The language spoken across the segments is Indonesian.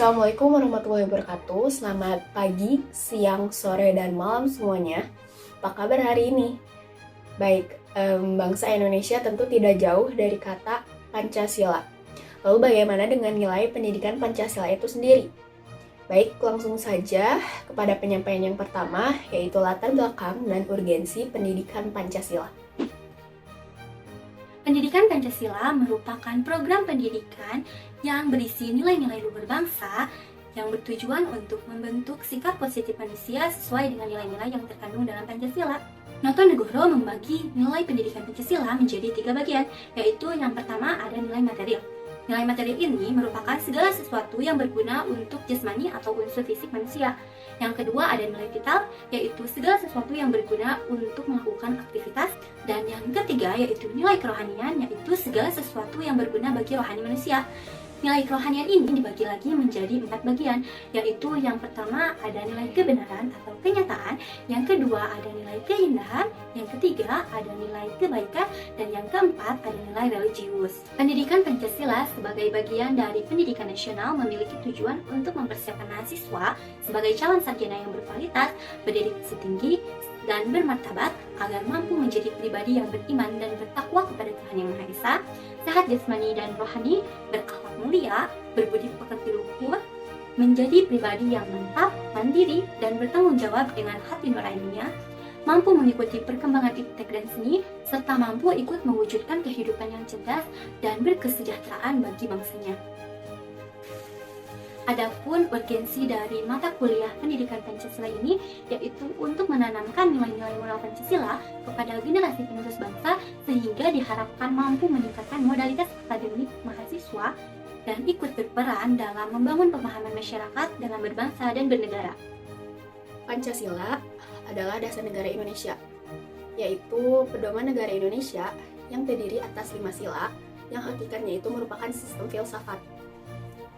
Assalamualaikum warahmatullahi wabarakatuh. Selamat pagi, siang, sore, dan malam semuanya. Apa kabar hari ini? Baik, bangsa Indonesia tentu tidak jauh dari kata Pancasila. Lalu bagaimana dengan nilai pendidikan Pancasila itu sendiri? Baik, langsung saja kepada penyampaian yang pertama, yaitu latar belakang dan urgensi pendidikan Pancasila. Pendidikan Pancasila merupakan program pendidikan yang berisi nilai-nilai luhur bangsa yang bertujuan untuk membentuk sikap positif manusia sesuai dengan nilai-nilai yang terkandung dalam Pancasila. Notonegoro membagi nilai pendidikan Pancasila menjadi 3 bagian, yaitu yang pertama ada nilai material. Nilai material ini merupakan segala sesuatu yang berguna untuk jasmani atau unsur fisik manusia. Yang kedua ada nilai vital, yaitu segala sesuatu yang berguna untuk melakukan aktivitas. Dan yang ketiga yaitu nilai kerohanian, yaitu segala sesuatu yang berguna bagi rohani manusia. Nilai kerohanian ini dibagi lagi menjadi 4 bagian, yaitu yang pertama ada nilai kebenaran atau kenyataan, yang kedua ada nilai keindahan, yang ketiga ada nilai kebaikan, dan yang keempat ada nilai religius. Pendidikan Pancasila sebagai bagian dari pendidikan nasional memiliki tujuan untuk mempersiapkan mahasiswa sebagai calon sarjana yang berkualitas, berdedikasi tinggi, dan bermartabat agar mampu menjadi pribadi yang beriman dan bertakwa kepada Tuhan Yang Maha Esa, sehat jasmani dan rohani, berakhlak mulia, berbudi pekerti luhur, menjadi pribadi yang mantap, mandiri, dan bertanggung jawab dengan hati nuraninya, mampu mengikuti perkembangan iptek dan seni, serta mampu ikut mewujudkan kehidupan yang cerdas dan berkesejahteraan bagi bangsanya. Adapun urgensi dari mata kuliah pendidikan Pancasila ini yaitu untuk menanamkan nilai-nilai moral Pancasila kepada generasi penerus bangsa sehingga diharapkan mampu meningkatkan modalitas akademik mahasiswa dan ikut berperan dalam membangun pemahaman masyarakat dalam berbangsa dan bernegara. Pancasila adalah dasar negara Indonesia, yaitu pedoman negara Indonesia yang terdiri atas 5 sila yang hakikatnya itu merupakan sistem filsafat.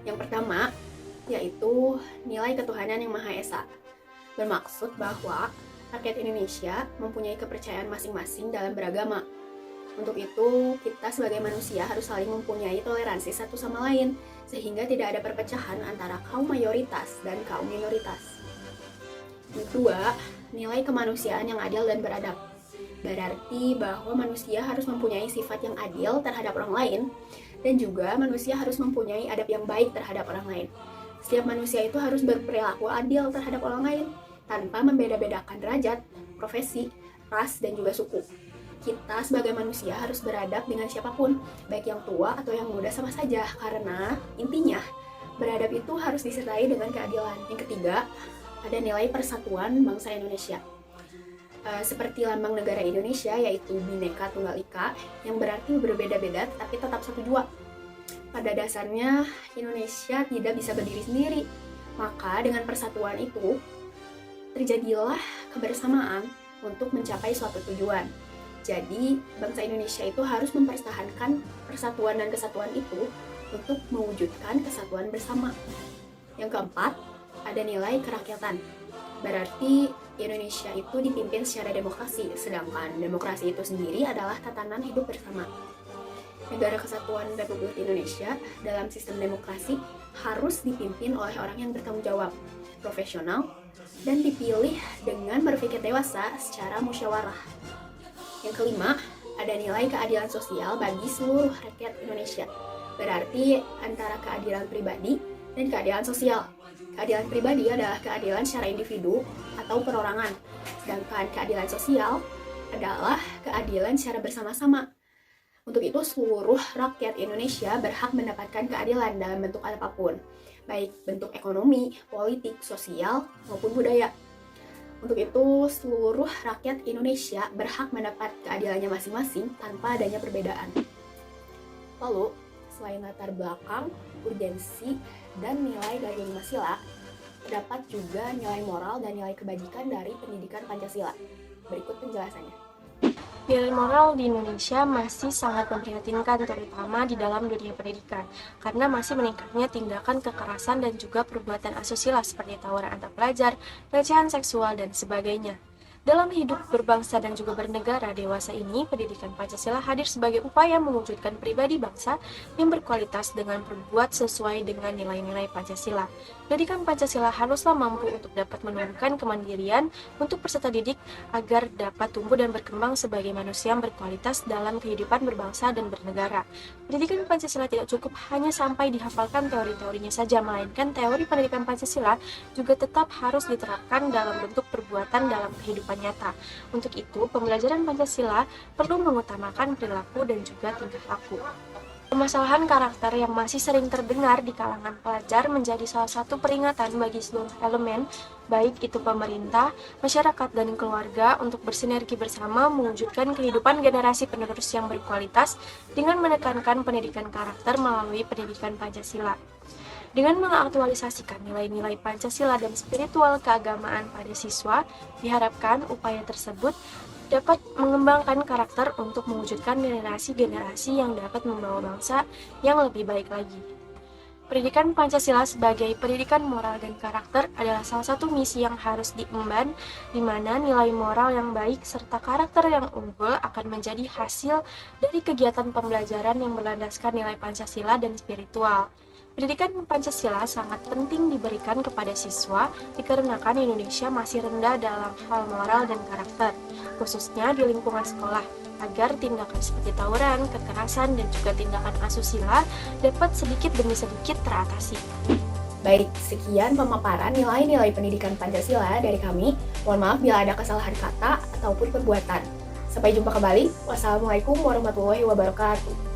Yang pertama, yaitu nilai ketuhanan yang Maha Esa, bermaksud bahwa rakyat Indonesia mempunyai kepercayaan masing-masing dalam beragama. Untuk itu, kita sebagai manusia harus saling mempunyai toleransi satu sama lain, sehingga tidak ada perpecahan antara kaum mayoritas dan kaum minoritas. Yang kedua, nilai kemanusiaan yang adil dan beradab, berarti bahwa manusia harus mempunyai sifat yang adil terhadap orang lain, dan juga manusia harus mempunyai adab yang baik terhadap orang lain. Setiap manusia itu harus berperilaku adil terhadap orang lain, tanpa membeda-bedakan derajat, profesi, ras, dan juga suku. Kita sebagai manusia harus beradab dengan siapapun, baik yang tua atau yang muda sama saja, karena intinya, beradab itu harus disertai dengan keadilan. Yang ketiga, ada nilai persatuan bangsa Indonesia. Seperti lambang negara Indonesia, yaitu Bhinneka Tunggal Ika, yang berarti berbeda-beda tapi tetap satu jua. Pada dasarnya, Indonesia tidak bisa berdiri sendiri. Maka dengan persatuan itu, terjadilah kebersamaan untuk mencapai suatu tujuan. Jadi, bangsa Indonesia itu harus mempertahankan persatuan dan kesatuan itu untuk mewujudkan kesatuan bersama. Yang keempat, ada nilai kerakyatan. Berarti Indonesia itu dipimpin secara demokrasi, sedangkan demokrasi itu sendiri adalah tatanan hidup bersama. Negara Kesatuan Republik Indonesia dalam sistem demokrasi harus dipimpin oleh orang yang bertanggung jawab, profesional, dan dipilih dengan berpikir dewasa secara musyawarah. Yang kelima, ada nilai keadilan sosial bagi seluruh rakyat Indonesia. Berarti antara keadilan pribadi dan keadilan sosial. Keadilan pribadi adalah keadilan secara individu atau perorangan, sedangkan keadilan sosial adalah keadilan secara bersama-sama. Untuk itu, seluruh rakyat Indonesia berhak mendapatkan keadilan dalam bentuk apapun, baik bentuk ekonomi, politik, sosial, maupun budaya. Untuk itu, seluruh rakyat Indonesia berhak mendapat keadilannya masing-masing tanpa adanya perbedaan. Lalu, selain latar belakang, urgensi, dan nilai dari 5 sila, terdapat juga nilai moral dan nilai kebajikan dari pendidikan Pancasila. Berikut penjelasannya. Nilai moral di Indonesia masih sangat memprihatinkan, terutama di dalam dunia pendidikan, karena masih meningkatnya tindakan kekerasan dan juga perbuatan asusila seperti tawuran antar pelajar, pelecehan seksual, dan sebagainya. Dalam hidup berbangsa dan juga bernegara dewasa ini, pendidikan Pancasila hadir sebagai upaya mewujudkan pribadi bangsa yang berkualitas dengan berbuat sesuai dengan nilai-nilai Pancasila. Pendidikan Pancasila haruslah mampu untuk dapat menumbuhkan kemandirian untuk peserta didik agar dapat tumbuh dan berkembang sebagai manusia yang berkualitas dalam kehidupan berbangsa dan bernegara. Pendidikan Pancasila tidak cukup hanya sampai dihafalkan teori-teorinya saja, melainkan teori pendidikan Pancasila juga tetap harus diterapkan dalam bentuk perbuatan dalam kehidupan nyata. Untuk itu, pembelajaran Pancasila perlu mengutamakan perilaku dan juga tingkah laku. Permasalahan karakter yang masih sering terdengar di kalangan pelajar menjadi salah satu peringatan bagi seluruh elemen, baik itu pemerintah, masyarakat, dan keluarga untuk bersinergi bersama mewujudkan kehidupan generasi penerus yang berkualitas dengan menekankan pendidikan karakter melalui pendidikan Pancasila. Dengan mengaktualisasikan nilai-nilai Pancasila dan spiritual keagamaan pada siswa, diharapkan upaya tersebut dapat mengembangkan karakter untuk mewujudkan generasi-generasi yang dapat membawa bangsa yang lebih baik lagi. Pendidikan Pancasila sebagai pendidikan moral dan karakter adalah salah satu misi yang harus diemban, di mana nilai moral yang baik serta karakter yang unggul akan menjadi hasil dari kegiatan pembelajaran yang berlandaskan nilai Pancasila dan spiritual. Pendidikan Pancasila sangat penting diberikan kepada siswa dikarenakan Indonesia masih rendah dalam hal moral dan karakter, khususnya di lingkungan sekolah, agar tindakan seperti tawuran, kekerasan, dan juga tindakan asusila dapat sedikit demi sedikit teratasi. Baik, sekian pemaparan nilai-nilai pendidikan Pancasila dari kami. Mohon maaf bila ada kesalahan kata ataupun perbuatan. Sampai jumpa kembali. Wassalamualaikum warahmatullahi wabarakatuh.